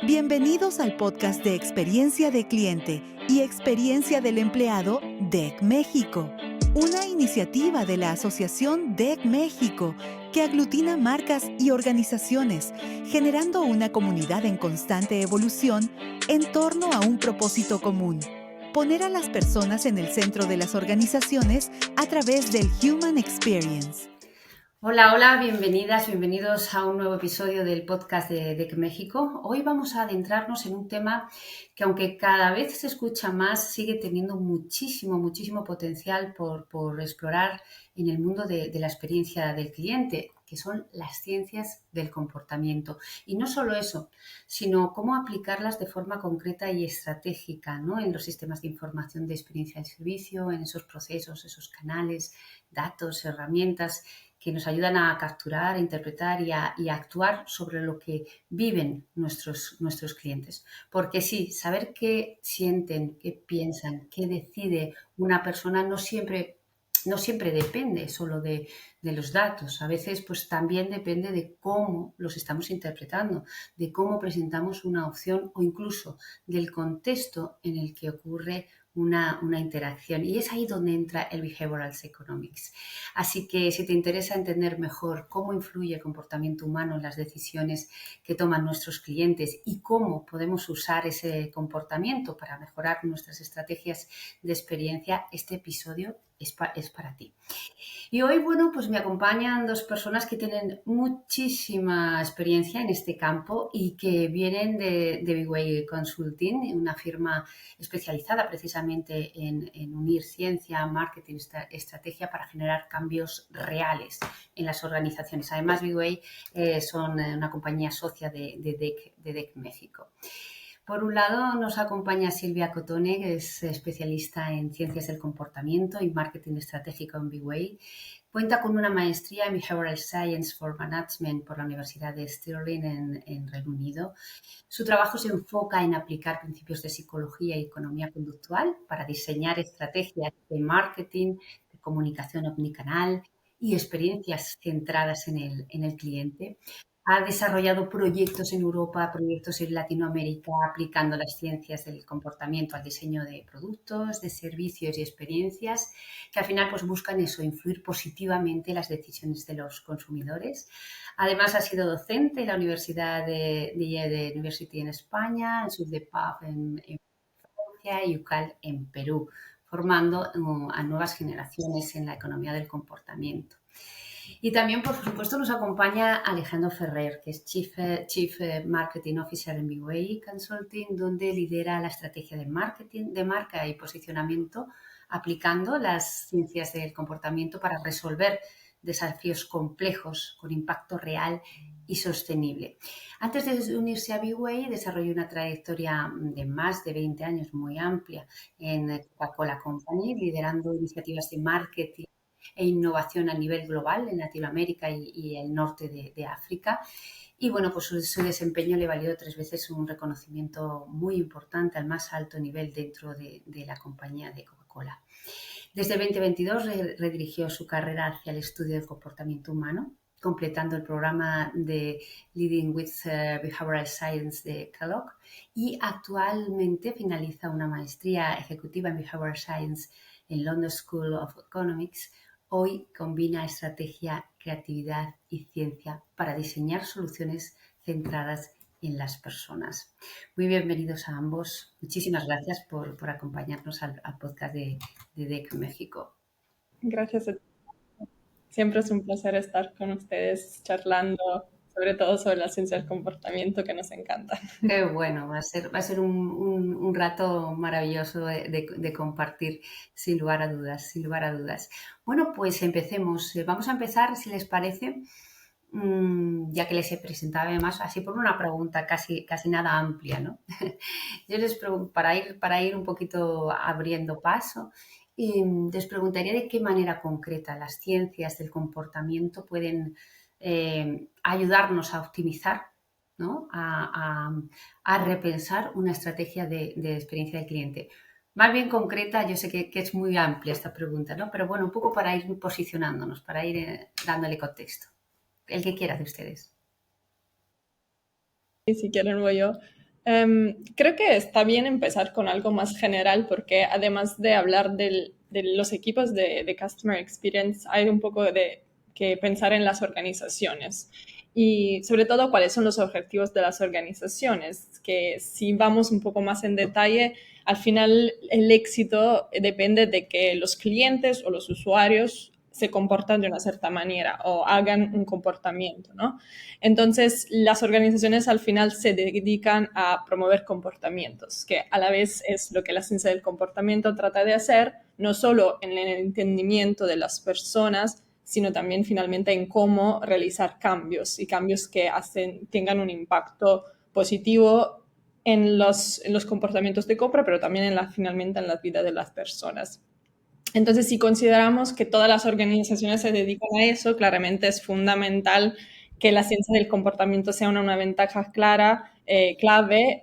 Bienvenidos al podcast de Experiencia de Cliente y Experiencia del Empleado DEC México, una iniciativa de la Asociación DEC México que aglutina marcas y organizaciones, generando una comunidad en constante evolución en torno a un propósito común: poner a las personas en el centro de las organizaciones a través del Human Experience. Hola, hola, bienvenidas, bienvenidos a un nuevo episodio del podcast de DEC México. Hoy vamos a adentrarnos en un tema que, aunque cada vez se escucha más, sigue teniendo muchísimo potencial por explorar en el mundo de la experiencia del cliente, que son las ciencias del comportamiento. Y no solo eso, sino cómo aplicarlas de forma concreta y estratégica, ¿no? En los sistemas de información de experiencia del servicio, en esos procesos, esos canales, datos, herramientas que nos ayudan a capturar, a interpretar y a actuar sobre lo que viven nuestros clientes. Porque sí, saber qué sienten, qué piensan, qué decide una persona no siempre depende solo de los datos. A veces pues también depende de cómo los estamos interpretando, de cómo presentamos una opción o incluso del contexto en el que ocurre una interacción. Y es ahí donde entra el Behavioral Economics. Así que si te interesa entender mejor cómo influye el comportamiento humano en las decisiones que toman nuestros clientes y cómo podemos usar ese comportamiento para mejorar nuestras estrategias de experiencia, este episodio es para ti. Y hoy, bueno, pues me acompañan dos personas que tienen muchísima experiencia en este campo y que vienen de Big Way Consulting, una firma especializada precisamente en unir ciencia, marketing, estrategia para generar cambios reales en las organizaciones. Además, Big Way son una compañía socia de DEC México. Por un lado, nos acompaña Silvia Cotone, que es especialista en ciencias del comportamiento y marketing estratégico en Big Way. Cuenta con una maestría en Behavioral Science for Management por la Universidad de Stirling en Reino Unido. Su trabajo se enfoca en aplicar principios de psicología y economía conductual para diseñar estrategias de marketing, de comunicación omnicanal y experiencias centradas en el cliente. Ha desarrollado proyectos en Europa, proyectos en Latinoamérica, aplicando las ciencias del comportamiento al diseño de productos, de servicios y experiencias que al final pues buscan eso, influir positivamente en las decisiones de los consumidores. Además, ha sido docente en la Universidad de University en España, en SUDEPAF en Francia y UCAL en Perú, formando a nuevas generaciones en la economía del comportamiento. Y también, por supuesto, nos acompaña Alejandro Ferrer, que es Chief Marketing Officer en Big Way Consulting, donde lidera la estrategia de marketing, de marca y posicionamiento, aplicando las ciencias del comportamiento para resolver desafíos complejos con impacto real y sostenible. Antes de unirse a Big Way, desarrolló una trayectoria de más de 20 años muy amplia en Coca-Cola Company, liderando iniciativas de marketing e innovación a nivel global en Latinoamérica y el norte de África. Y bueno, pues su desempeño le valió 3 veces un reconocimiento muy importante al más alto nivel dentro de la compañía de Coca-Cola. Desde el 2022 redirigió su carrera hacia el estudio del comportamiento humano, completando el programa de Leading with Behavioral Science de Kellogg, y actualmente finaliza una maestría ejecutiva en Behavioral Science en London School of Economics. Hoy combina estrategia, creatividad y ciencia para diseñar soluciones centradas en las personas. Muy bienvenidos a ambos. Muchísimas gracias por acompañarnos al podcast de DEC México. Gracias a ti. Siempre es un placer estar con ustedes charlando, sobre todo sobre la ciencia del comportamiento, que nos encanta. Qué bueno, va a ser un rato maravilloso de compartir, sin lugar a dudas, sin lugar a dudas. Bueno, pues empecemos. Vamos a empezar, si les parece, ya que les he presentado además, así por una pregunta casi nada amplia, ¿no? Yo les pregunto, para ir un poquito abriendo paso, y les preguntaría de qué manera concreta las ciencias del comportamiento pueden ayudarnos a optimizar, ¿no? A repensar una estrategia de experiencia del cliente. Más bien concreta, yo sé que es muy amplia esta pregunta, ¿no? Pero bueno, un poco para ir posicionándonos, para ir dándole contexto. El que quiera de ustedes. Y si quieren voy yo. Creo que está bien empezar con algo más general porque además de hablar de los equipos de Customer Experience, hay un poco de que pensar en las organizaciones y sobre todo cuáles son los objetivos de las organizaciones, que si vamos un poco más en detalle, al final el éxito depende de que los clientes o los usuarios se comportan de una cierta manera o hagan un comportamiento, ¿no? Entonces, las organizaciones al final se dedican a promover comportamientos, que a la vez es lo que la ciencia del comportamiento trata de hacer, no solo en el entendimiento de las personas, sino también finalmente en cómo realizar cambios y cambios que tengan un impacto positivo en los comportamientos de compra, pero también finalmente en la vida de las personas. Entonces, si consideramos que todas las organizaciones se dedican a eso, claramente es fundamental que la ciencia del comportamiento sea una ventaja clave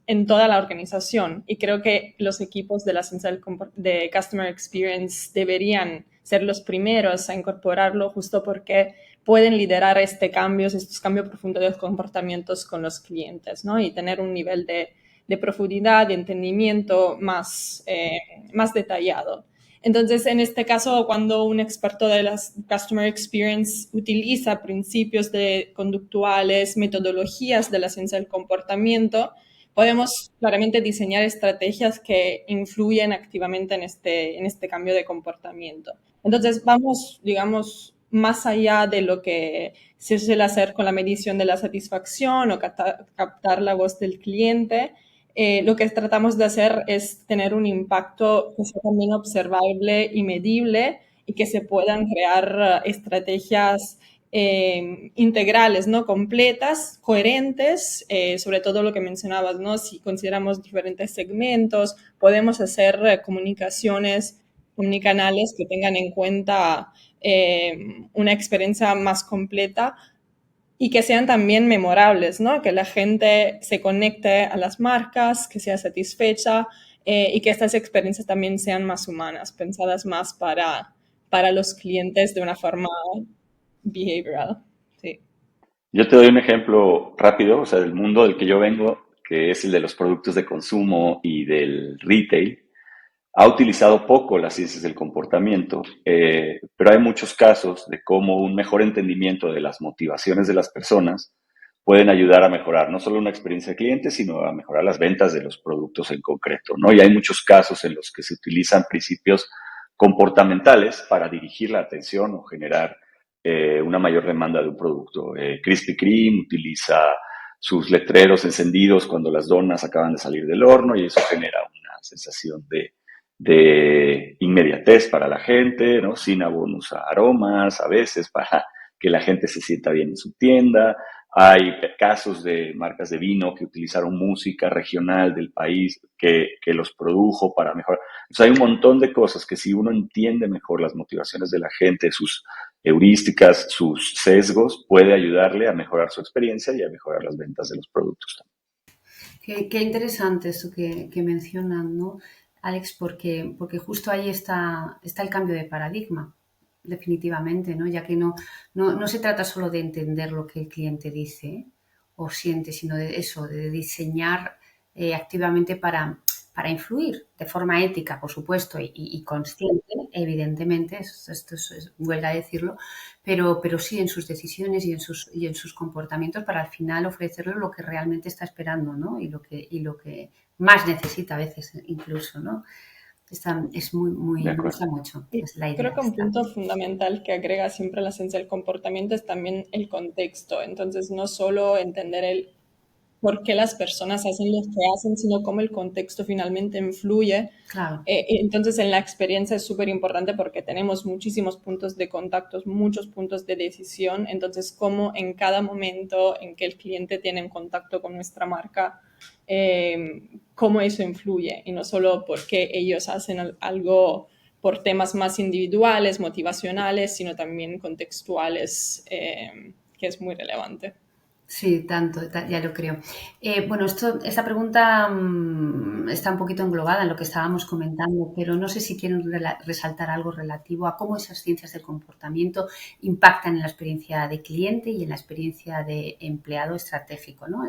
en toda la organización. Y creo que los equipos de la ciencia de Customer Experience deberían ser los primeros a incorporarlo justo porque pueden liderar estos cambios profundos de comportamientos con los clientes, ¿no? Y tener un nivel de profundidad, de entendimiento más detallado. Entonces, en este caso, cuando un experto de la Customer Experience utiliza principios conductuales, metodologías de la ciencia del comportamiento, podemos claramente diseñar estrategias que influyen activamente en este cambio de comportamiento. Entonces, vamos, digamos, más allá de lo que se suele hacer con la medición de la satisfacción o captar la voz del cliente. Lo que tratamos de hacer es tener un impacto que sea también observable y medible y que se puedan crear estrategias integrales, ¿no? Completas, coherentes, sobre todo lo que mencionabas, ¿no? Si consideramos diferentes segmentos, podemos hacer comunicaciones omnicanales que tengan en cuenta una experiencia más completa y que sean también memorables, ¿no? Que la gente se conecte a las marcas, que sea satisfecha y que estas experiencias también sean más humanas, pensadas más para los clientes de una forma behavioral. Sí. Yo te doy un ejemplo rápido, o sea, del mundo del que yo vengo, que es el de los productos de consumo y del retail. Ha utilizado poco las ciencias del comportamiento, pero hay muchos casos de cómo un mejor entendimiento de las motivaciones de las personas pueden ayudar a mejorar no solo una experiencia de cliente, sino a mejorar las ventas de los productos en concreto, ¿no? Y hay muchos casos en los que se utilizan principios comportamentales para dirigir la atención o generar una mayor demanda de un producto. Krispy Kreme utiliza sus letreros encendidos cuando las donas acaban de salir del horno y eso genera una sensación de inmediatez para la gente, ¿no? Sin abonos a aromas, a veces para que la gente se sienta bien en su tienda. Hay casos de marcas de vino que utilizaron música regional del país que los produjo para mejorar. O sea, hay un montón de cosas que si uno entiende mejor las motivaciones de la gente, sus heurísticas, sus sesgos, puede ayudarle a mejorar su experiencia y a mejorar las ventas de los productos también. Qué interesante eso que mencionan, ¿no, Alex? Porque justo ahí está el cambio de paradigma, definitivamente, ¿no? Ya que no se trata solo de entender lo que el cliente dice o siente, sino de eso, de diseñar activamente para influir de forma ética, por supuesto, y consciente, evidentemente, esto huelga decirlo, pero sí en sus decisiones y en sus comportamientos para al final ofrecerle lo que realmente está esperando, ¿no? Y lo que más necesita a veces incluso, ¿no? Es me gusta mucho. Es la idea Creo que un esta. punto fundamental que agrega siempre la ciencia del comportamiento es también el contexto. Entonces, no solo entender por qué las personas hacen lo que hacen, sino cómo el contexto finalmente influye. Claro. Entonces, en la experiencia es súper importante porque tenemos muchísimos puntos de contactos, muchos puntos de decisión. Entonces, cómo en cada momento en que el cliente tiene en contacto con nuestra marca, cómo eso influye. Y no solo porque ellos hacen algo por temas más individuales, motivacionales, sino también contextuales, que es muy relevante. Sí, ya lo creo. Bueno, esta pregunta está un poquito englobada en lo que estábamos comentando, pero no sé si quieren resaltar algo relativo a cómo esas ciencias del comportamiento impactan en la experiencia de cliente y en la experiencia de empleado estratégico, ¿no?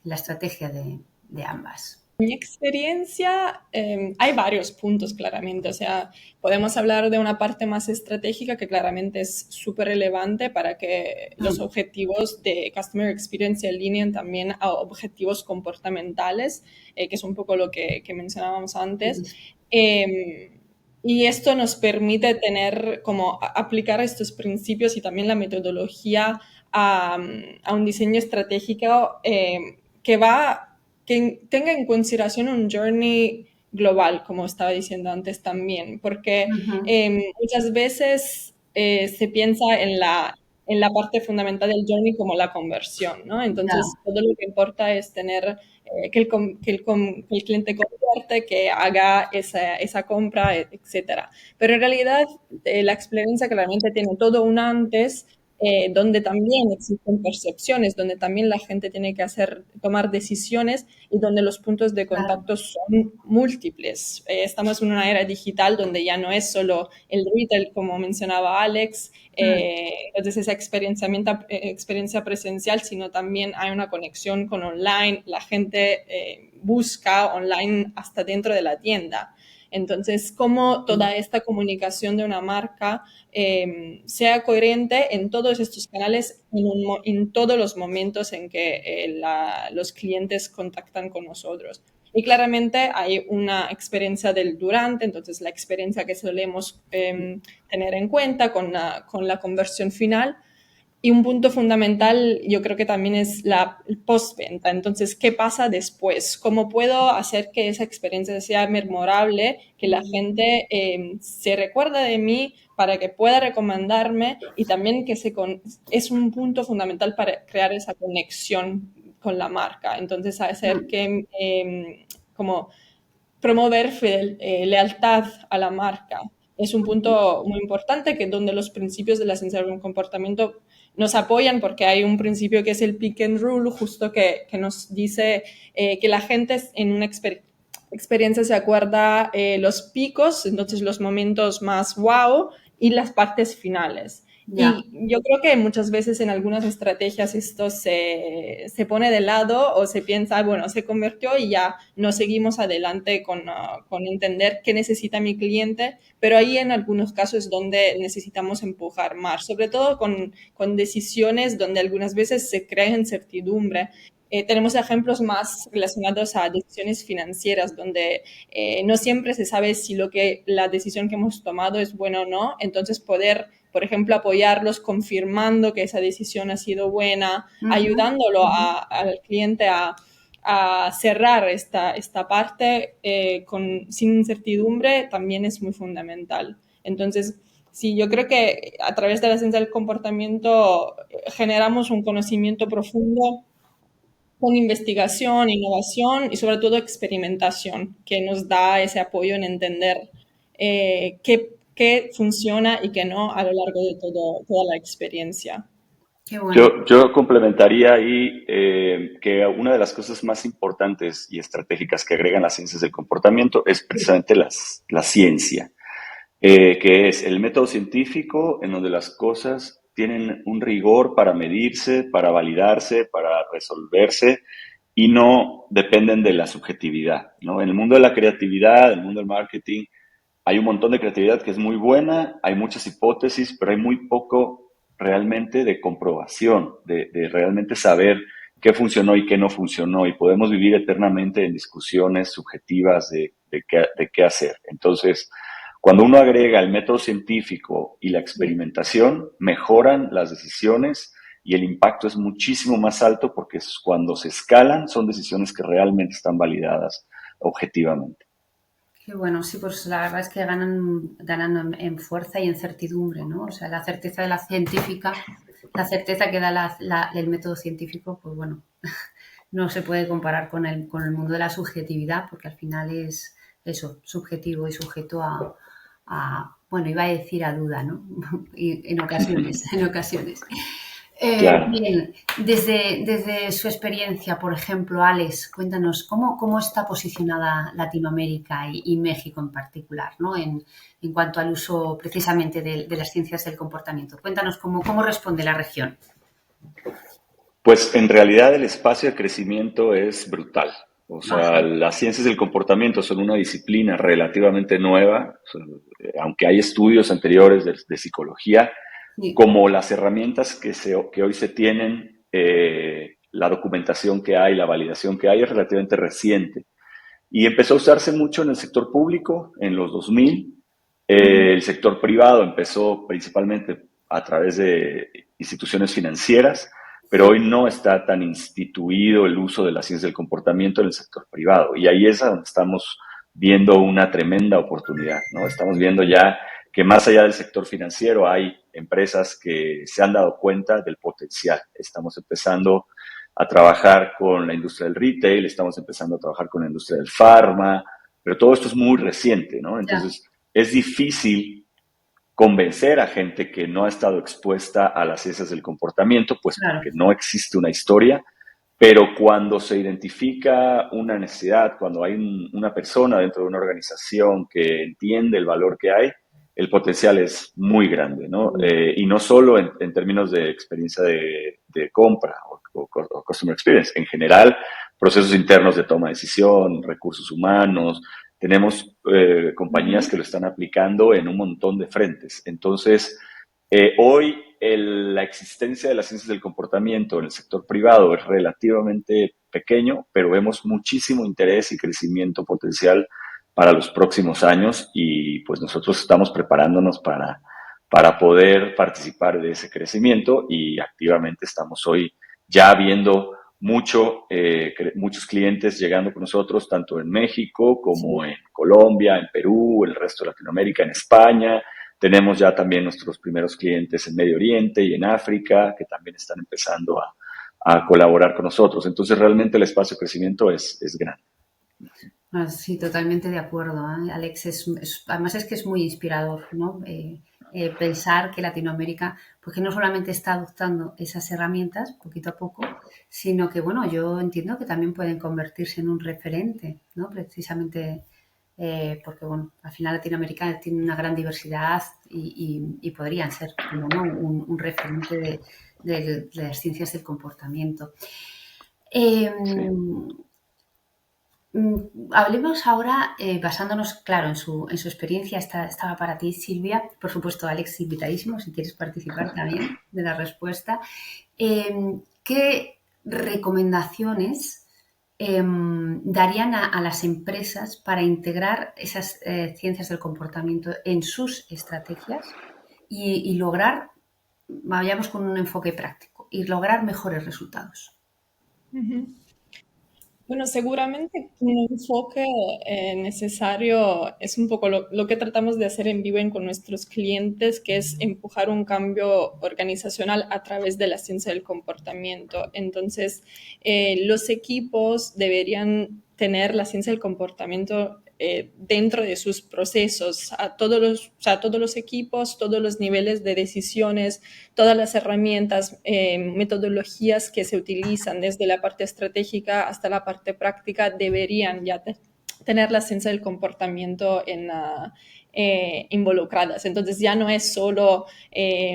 la estrategia de ambas. Mi experiencia, hay varios puntos claramente, o sea, podemos hablar de una parte más estratégica que claramente es súper relevante para que los objetivos de Customer Experience se alineen también a objetivos comportamentales, que es un poco lo que mencionábamos antes. Y esto nos permite tener, como aplicar estos principios y también la metodología a un diseño estratégico que tenga en consideración un journey global, como estaba diciendo antes también, porque muchas veces se piensa en la parte fundamental del journey como la conversión, ¿no? Entonces, todo lo que importa es tener que el cliente convierte, que haga esa compra, etcétera. Pero en realidad, la experiencia claramente tiene todo un antes, donde también existen percepciones, donde también la gente tiene que tomar decisiones y donde los puntos de contacto son múltiples. Estamos en una era digital donde ya no es solo el retail, como mencionaba Alex, entonces esa experiencia presencial, sino también hay una conexión con online, la gente busca online hasta dentro de la tienda. Entonces, cómo toda esta comunicación de una marca sea coherente en todos estos canales, en todos los momentos en que los clientes contactan con nosotros. Y claramente hay una experiencia del durante, entonces la experiencia que solemos tener en cuenta con la conversión final. Y un punto fundamental, yo creo que también es la postventa. Entonces, ¿qué pasa después? ¿Cómo puedo hacer que esa experiencia sea memorable, que la gente se recuerde de mí para que pueda recomendarme y también que es un punto fundamental para crear esa conexión con la marca? Entonces, hacer que como promover lealtad a la marca. Es un punto muy importante que donde los principios de la ciencia del comportamiento nos apoyan, porque hay un principio que es el pick and rule, justo que nos dice que la gente en una experiencia se acuerda los picos, entonces los momentos más wow y las partes finales. Y yo creo que muchas veces en algunas estrategias esto se pone de lado o se piensa, bueno, se convirtió y ya no seguimos adelante con entender qué necesita mi cliente, pero ahí en algunos casos es donde necesitamos empujar más, sobre todo con decisiones donde algunas veces se crea incertidumbre. Tenemos ejemplos más relacionados a decisiones financieras, donde no siempre se sabe si la decisión que hemos tomado es buena o no, entonces poder, por ejemplo, apoyarlos confirmando que esa decisión ha sido buena, ayudándolo al cliente a cerrar esta parte sin incertidumbre, también es muy fundamental. Entonces, sí, yo creo que a través de la ciencia del comportamiento generamos un conocimiento profundo con investigación, innovación y sobre todo experimentación, que nos da ese apoyo en entender qué funciona y qué no a lo largo de toda la experiencia. Qué bueno. Yo complementaría ahí que una de las cosas más importantes y estratégicas que agregan las ciencias del comportamiento es precisamente la ciencia, que es el método científico en donde las cosas tienen un rigor para medirse, para validarse, para resolverse y no dependen de la subjetividad, ¿no? En el mundo de la creatividad, en el mundo del marketing, hay un montón de creatividad que es muy buena, hay muchas hipótesis, pero hay muy poco realmente de comprobación, de realmente saber qué funcionó y qué no funcionó, y podemos vivir eternamente en discusiones subjetivas de qué hacer. Entonces, cuando uno agrega el método científico y la experimentación, mejoran las decisiones y el impacto es muchísimo más alto porque cuando se escalan son decisiones que realmente están validadas objetivamente. Qué bueno, sí, pues la verdad es que ganan en fuerza y en certidumbre, ¿no? O sea, la certeza de la científica, la certeza que da el método científico, pues bueno, no se puede comparar con el mundo de la subjetividad, porque al final es eso, subjetivo y sujeto bueno, iba a decir a duda, ¿no? Y en ocasiones. Claro. Bien, desde su experiencia, por ejemplo, Alex, cuéntanos cómo está posicionada Latinoamérica y México en particular, ¿no? En cuanto al uso precisamente de las ciencias del comportamiento. Cuéntanos cómo responde la región. Pues en realidad el espacio de crecimiento es brutal. O sea, Ajá, las ciencias del comportamiento son una disciplina relativamente nueva, o sea, aunque hay estudios anteriores de psicología, sí, como las herramientas que hoy se tienen, la documentación que hay, la validación que hay es relativamente reciente. Y empezó a usarse mucho en el sector público en los 2000. ujú, El sector privado empezó principalmente a través de instituciones financieras, pero sí, hoy no está tan instituido el uso de la ciencia del comportamiento en el sector privado. Y ahí es donde estamos viendo una tremenda oportunidad, ¿no? Estamos viendo ya que más allá del sector financiero hay empresas que se han dado cuenta del potencial. Estamos empezando a trabajar con la industria del retail, estamos empezando a trabajar con la industria del farma, pero todo esto es muy reciente, ¿no? ya, Entonces, es difícil convencer a gente que no ha estado expuesta a las ciencias del comportamiento, pues claro, porque no existe una historia, pero cuando se identifica una necesidad, cuando hay una persona dentro de una organización que entiende el valor que hay, el potencial es muy grande, ¿no? mm, Y no solo en términos de experiencia de compra o customer experience, en general, procesos internos de toma de decisión, recursos humanos, tenemos compañías ujú, que lo están aplicando en un montón de frentes. Entonces, hoy la existencia de las ciencias del comportamiento en el sector privado es relativamente pequeño, pero vemos muchísimo interés y crecimiento potencial para los próximos años y pues nosotros estamos preparándonos para poder participar de ese crecimiento y activamente estamos hoy ya viendo muchos clientes llegando con nosotros, tanto en México como sí. en Colombia, en Perú, el resto de Latinoamérica, en España. Tenemos ya también nuestros primeros clientes en Medio Oriente y en África, que también están empezando a colaborar con nosotros. Entonces, realmente el espacio de crecimiento es grande. Ah, sí, totalmente de acuerdo, ¿eh? Alex, además es que es muy inspirador, ¿no? Pensar que Latinoamérica, pues que no solamente está adoptando esas herramientas poquito a poco, sino que, bueno, yo entiendo que también pueden convertirse en un referente, ¿no? Precisamente porque, bueno, al final Latinoamérica tiene una gran diversidad y podrían ser, como no, un referente de las ciencias del comportamiento. Eh, Sí. Hablemos ahora, basándonos, claro, en su experiencia, estaba para ti, Silvia. Por supuesto, Alex, invitadísimo, si quieres participar también de la respuesta. ¿Qué recomendaciones darían a las empresas para integrar esas ciencias del comportamiento en sus estrategias y lograr, vayamos con un enfoque práctico, y lograr mejores resultados? Ujú. Bueno, seguramente un enfoque necesario es un poco lo que tratamos de hacer en Viven con nuestros clientes, que es empujar un cambio organizacional a través de la ciencia del comportamiento. Entonces, los equipos deberían tener la ciencia del comportamiento dentro de sus procesos, o sea, todos los equipos, todos los niveles de decisiones, todas las herramientas, metodologías que se utilizan desde la parte estratégica hasta la parte práctica deberían ya tener la ciencia del comportamiento involucradas. Entonces ya no es solo,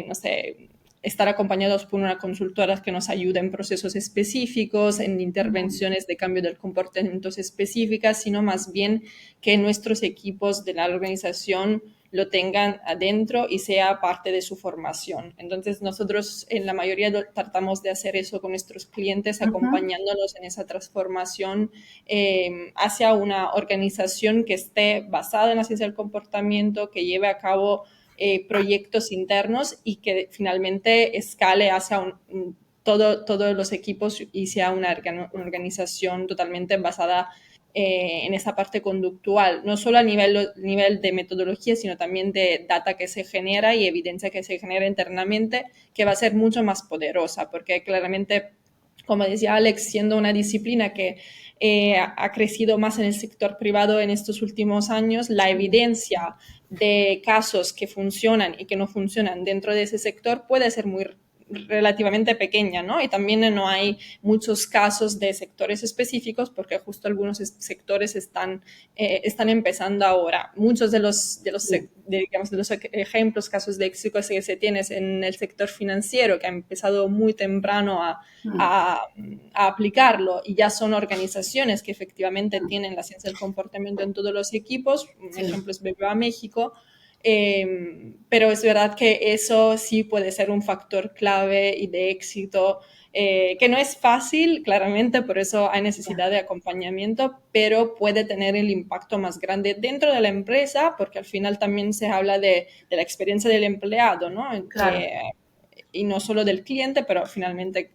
no sé, estar acompañados por una consultora que nos ayude en procesos específicos, en intervenciones de cambio del comportamiento específicas, sino más bien que nuestros equipos de la organización lo tengan adentro y sea parte de su formación. Entonces, nosotros en la mayoría tratamos de hacer eso con nuestros clientes, Ujú, acompañándolos en esa transformación hacia una organización que esté basada en la ciencia del comportamiento, que lleve a cabo proyectos internos y que finalmente escale hacia todos los equipos y sea una organización totalmente basada en esa parte conductual, no solo a nivel de metodología, sino también de data que se genera y evidencia que se genera internamente, que va a ser mucho más poderosa, porque claramente, como decía Alex, siendo una disciplina que ha crecido más en el sector privado en estos últimos años, la evidencia de casos que funcionan y que no funcionan dentro de ese sector puede ser muy relativamente pequeña, ¿no? Y también no hay muchos casos de sectores específicos porque justo algunos sectores están empezando ahora. Muchos de los ejemplos, casos de éxito que se tienen en el sector financiero, que ha empezado muy temprano a aplicarlo, y ya son organizaciones que efectivamente tienen la ciencia del comportamiento en todos los equipos. Un ejemplo es BBVA México. Pero es verdad que eso sí puede ser un factor clave y de éxito, que no es fácil, claramente, por eso hay necesidad de acompañamiento, pero puede tener el impacto más grande dentro de la empresa, porque al final también se habla de la experiencia del empleado, ¿no? Claro. Y no solo del cliente, pero finalmente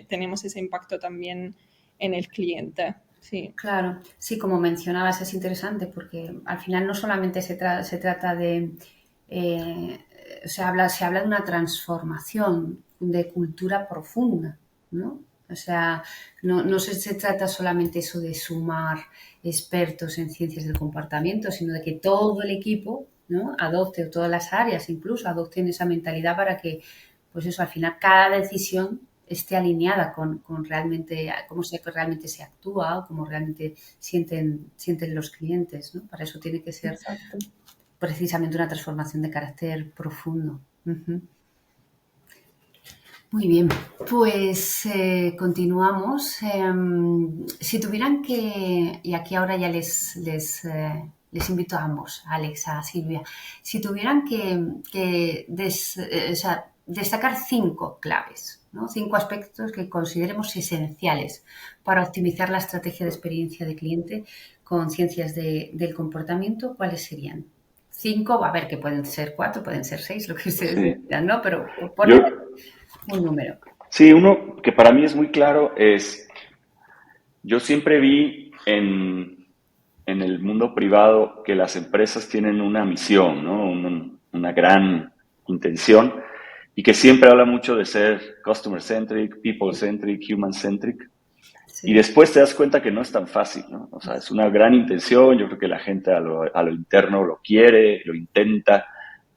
tenemos ese impacto también en el cliente. Sí. Claro, sí, como mencionabas, es interesante porque al final no solamente se trata de, se habla de una transformación de cultura profunda, ¿no? O sea, no se trata solamente eso de sumar expertos en ciencias del comportamiento, sino de que todo el equipo, ¿no?, adopte, o todas las áreas incluso, adopten esa mentalidad para que, pues eso, al final cada decisión esté alineada con realmente cómo realmente se actúa o cómo realmente sienten los clientes, ¿no? Para eso tiene que ser Exacto. precisamente una transformación de carácter profundo. Uh-huh. Muy bien, pues continuamos. Si tuvieran que, y aquí ahora ya les invito a ambos, a Alex, a Silvia, si tuvieran que destacar 5 claves, ¿no?, 5 aspectos que consideremos esenciales para optimizar la estrategia de experiencia de cliente con ciencias del comportamiento, ¿cuáles serían? 5, a ver, que pueden ser 4, pueden ser 6, lo que ustedes digan, ¿no? Pero poner un número. Sí, uno que para mí es muy claro es, yo siempre vi en el mundo privado que las empresas tienen una misión, ¿no? Una gran intención, y que siempre habla mucho de ser customer-centric, people-centric, human-centric. Sí. Y después te das cuenta que no es tan fácil, ¿no? O sea, es una gran intención, yo creo que la gente a lo interno lo quiere, lo intenta,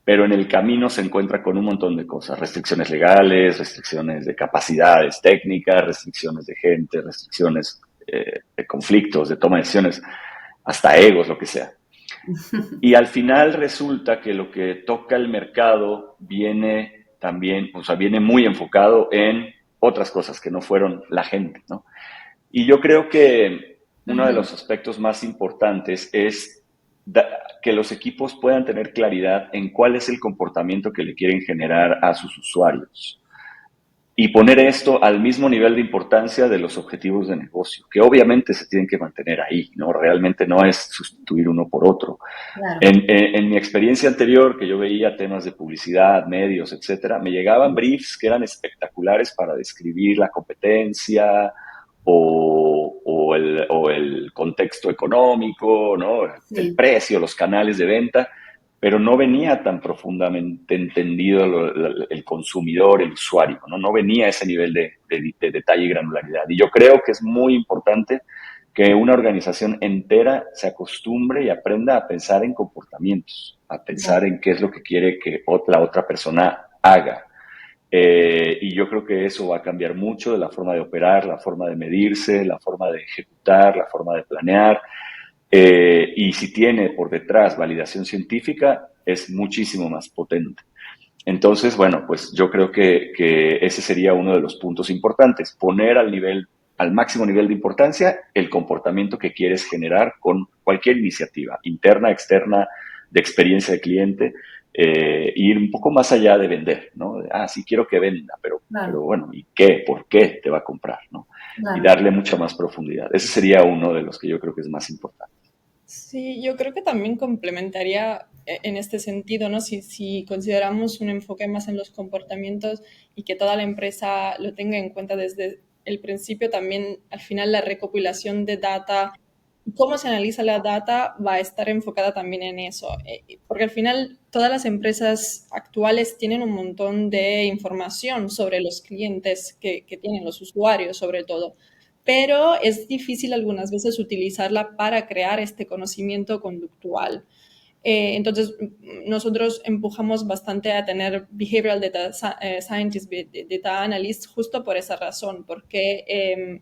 pero en el camino se encuentra con un montón de cosas: restricciones legales, restricciones de capacidades técnicas, restricciones de gente, restricciones de conflictos, de toma de decisiones, hasta egos, lo que sea. Y al final resulta que lo que toca el mercado viene también, o sea, viene muy enfocado en otras cosas que no fueron la gente, ¿no? Y yo creo que uno de los aspectos más importantes es que los equipos puedan tener claridad en cuál es el comportamiento que le quieren generar a sus usuarios, y poner esto al mismo nivel de importancia de los objetivos de negocio, que obviamente se tienen que mantener ahí, ¿no? Realmente no es sustituir uno por otro. Claro. En mi experiencia anterior, que yo veía temas de publicidad, medios, etcétera, me llegaban briefs que eran espectaculares para describir la competencia o el contexto económico, ¿no? Sí. El precio, los canales de venta, pero no venía tan profundamente entendido el consumidor, el usuario, ¿no? No venía a ese nivel de detalle y granularidad. Y yo creo que es muy importante que una organización entera se acostumbre y aprenda a pensar en comportamientos, a pensar en qué es lo que quiere que la otra persona haga. Y yo creo que eso va a cambiar mucho de la forma de operar, la forma de medirse, la forma de ejecutar, la forma de planear. Y si tiene por detrás validación científica, es muchísimo más potente. Entonces, bueno, pues yo creo que ese sería uno de los puntos importantes: poner al máximo nivel de importancia el comportamiento que quieres generar con cualquier iniciativa, interna, externa, de experiencia de cliente, ir un poco más allá de vender, ¿no? Sí quiero que venda, pero bueno, ¿y qué? ¿Por qué te va a comprar, no? Claro. Y darle mucha más profundidad. Ese sería uno de los que yo creo que es más importante. Sí, yo creo que también complementaría en este sentido, ¿no? Si consideramos un enfoque más en los comportamientos y que toda la empresa lo tenga en cuenta desde el principio, también al final la recopilación de data, cómo se analiza la data va a estar enfocada también en eso, porque al final todas las empresas actuales tienen un montón de información sobre los clientes que tienen, los usuarios sobre todo, pero es difícil algunas veces utilizarla para crear este conocimiento conductual. Entonces, nosotros empujamos bastante a tener behavioral data scientists, data analysts, justo por esa razón, porque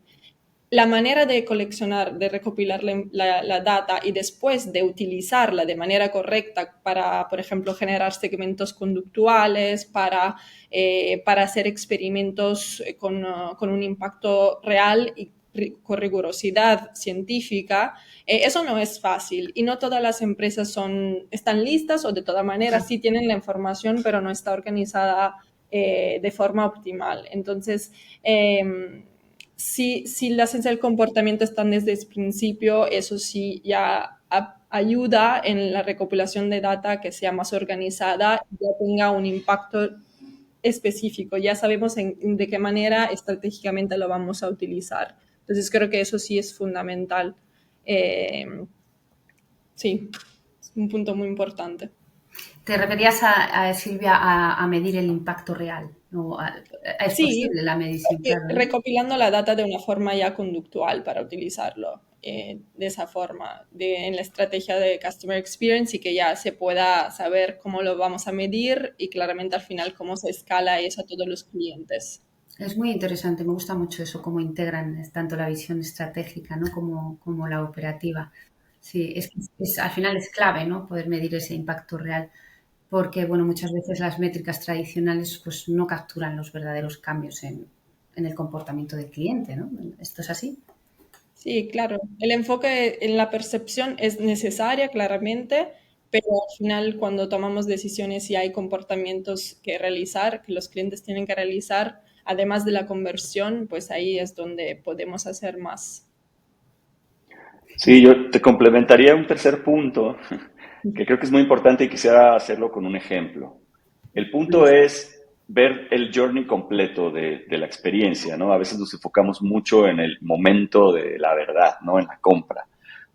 la manera de coleccionar, de recopilar la data y después de utilizarla de manera correcta para, por ejemplo, generar segmentos conductuales, para hacer experimentos con un impacto real y con rigurosidad científica, eso no es fácil y no todas las empresas están listas o de todas maneras sí tienen la información, pero no está organizada de forma optimal. Entonces, si la ciencia del comportamiento están desde el principio, eso sí ya ayuda en la recopilación de data que sea más organizada y ya tenga un impacto específico. Ya sabemos de qué manera estratégicamente lo vamos a utilizar. Entonces creo que eso sí es fundamental. Sí, es un punto muy importante. Te referías, Silvia, a medir el impacto real, ¿no? Es Sí, posible la medición, claro, ¿no? recopilando la data de una forma ya conductual para utilizarlo de esa forma en la estrategia de Customer Experience y que ya se pueda saber cómo lo vamos a medir y claramente al final cómo se escala eso a todos los clientes. Es muy interesante, me gusta mucho eso, cómo integran tanto la visión estratégica, ¿no? como la operativa. Sí, al final es clave, ¿no? Poder medir ese impacto real, porque, bueno, muchas veces las métricas tradicionales pues no capturan los verdaderos cambios en el comportamiento del cliente, ¿no? ¿Esto es así? Sí, claro. El enfoque en la percepción es necesaria, claramente, pero al final cuando tomamos decisiones y hay comportamientos que realizar, que los clientes tienen que realizar, además de la conversión, pues ahí es donde podemos hacer más. Sí, yo te complementaría un tercer punto que creo que es muy importante y quisiera hacerlo con un ejemplo. El punto es ver el journey completo de la experiencia, ¿no? A veces nos enfocamos mucho en el momento de la verdad, ¿no? En la compra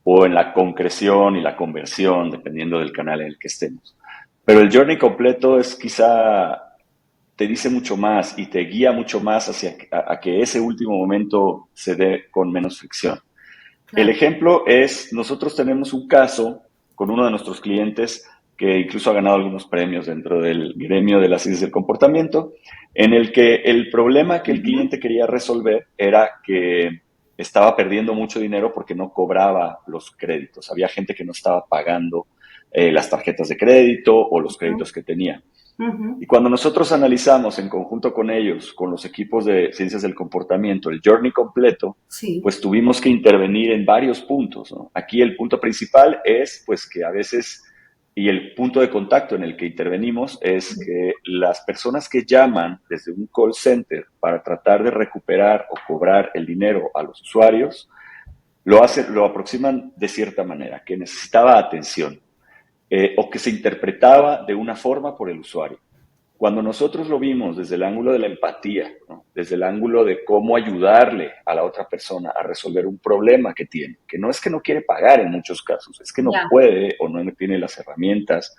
o en la concreción y la conversión, dependiendo del canal en el que estemos. Pero el journey completo es quizá, te dice mucho más y te guía mucho más hacia a que ese último momento se dé con menos fricción. El Claro. ejemplo es, nosotros tenemos un caso con uno de nuestros clientes que incluso ha ganado algunos premios dentro del gremio de las ciencias del comportamiento, en el que el problema que el cliente quería resolver era que estaba perdiendo mucho dinero porque no cobraba los créditos. Había gente que no estaba pagando las tarjetas de crédito o los créditos que tenía. Uh-huh. Y cuando nosotros analizamos en conjunto con ellos, con los equipos de ciencias del comportamiento, el journey completo, Sí. pues tuvimos que intervenir en varios puntos, ¿no? Aquí el punto principal es pues que a veces, y el punto de contacto en el que intervenimos es que las personas que llaman desde un call center para tratar de recuperar o cobrar el dinero a los usuarios, lo aproximan de cierta manera, que necesitaba atención o que se interpretaba de una forma por el usuario. Cuando nosotros lo vimos desde el ángulo de la empatía, ¿no? Desde el ángulo de cómo ayudarle a la otra persona a resolver un problema que tiene, que no es que no quiere pagar en muchos casos, es que no Ya. puede o no tiene las herramientas.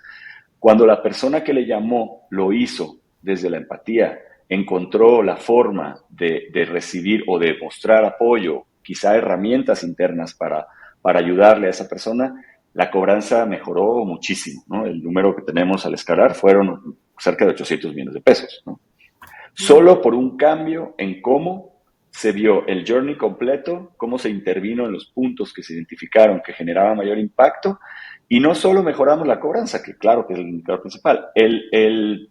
Cuando la persona que le llamó lo hizo desde la empatía, encontró la forma de recibir o de mostrar apoyo, quizá herramientas internas para ayudarle a esa persona, la cobranza mejoró muchísimo, ¿no? El número que tenemos al escalar fueron cerca de 800 millones de pesos, ¿no? Solo por un cambio en cómo se vio el journey completo, cómo se intervino en los puntos que se identificaron que generaban mayor impacto, y no solo mejoramos la cobranza, que claro que es el indicador principal, el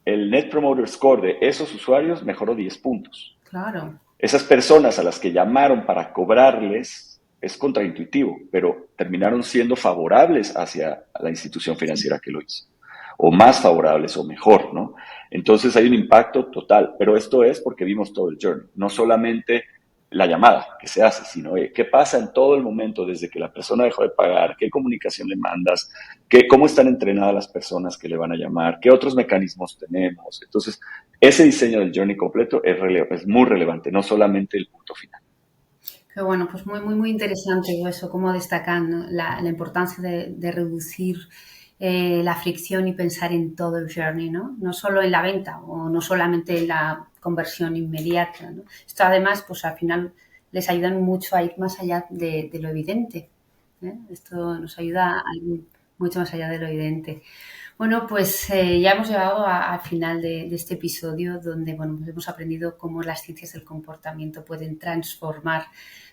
Net Promoter Score de esos usuarios mejoró 10 puntos. Claro. Esas personas a las que llamaron para cobrarles es contraintuitivo, pero terminaron siendo favorables hacia la institución financiera que lo hizo, o más favorables o mejor, ¿no? Entonces hay un impacto total, pero esto es porque vimos todo el journey, no solamente la llamada que se hace, sino qué pasa en todo el momento desde que la persona dejó de pagar, qué comunicación le mandas, cómo están entrenadas las personas que le van a llamar, qué otros mecanismos tenemos. Entonces, ese diseño del journey completo es muy relevante, no solamente el punto final. Qué bueno, pues muy, muy, muy interesante eso, cómo destacan, ¿no? La importancia de reducir la fricción y pensar en todo el journey, ¿no? No solo en la venta o no solamente en la conversión inmediata, ¿no? Esto además, pues al final les ayudan mucho a ir más allá de lo evidente, ¿eh? Esto nos ayuda mucho más allá de lo evidente. Bueno, pues ya hemos llegado al final de este episodio donde bueno, pues hemos aprendido cómo las ciencias del comportamiento pueden transformar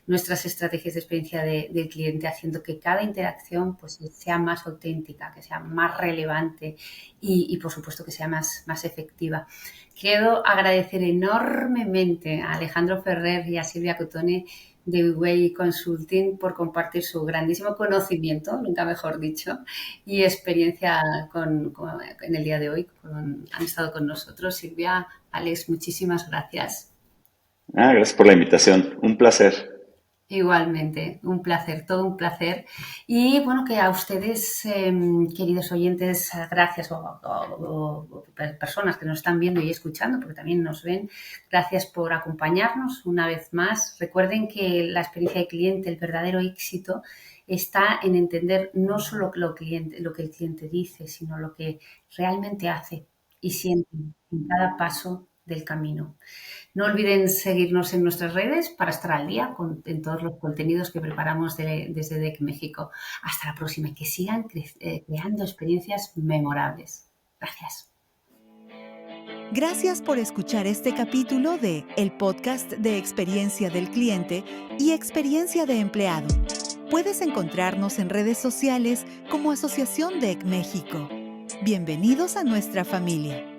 nuestras estrategias de experiencia del cliente, haciendo que cada interacción pues, sea más auténtica, que sea más relevante y por supuesto que sea más efectiva. Quiero agradecer enormemente a Alejandro Ferrer y a Silvia Cotone de Way Consulting por compartir su grandísimo conocimiento, nunca mejor dicho, y experiencia en el día de hoy. Han estado con nosotros. Silvia, Alex, muchísimas gracias. Gracias por la invitación. Un placer. Igualmente, un placer, todo un placer. Y bueno, que a ustedes, queridos oyentes, gracias, o personas que nos están viendo y escuchando, porque también nos ven, gracias por acompañarnos una vez más. Recuerden que la experiencia de cliente, el verdadero éxito, está en entender no solo lo que el cliente dice, sino lo que realmente hace y siente en cada paso del camino. No olviden seguirnos en nuestras redes para estar al día en todos los contenidos que preparamos desde DEC México. Hasta la próxima y que sigan creando experiencias memorables. Gracias. Gracias por escuchar este capítulo de el podcast de experiencia del cliente y experiencia de empleado. Puedes encontrarnos en redes sociales como Asociación DEC México. Bienvenidos a nuestra familia.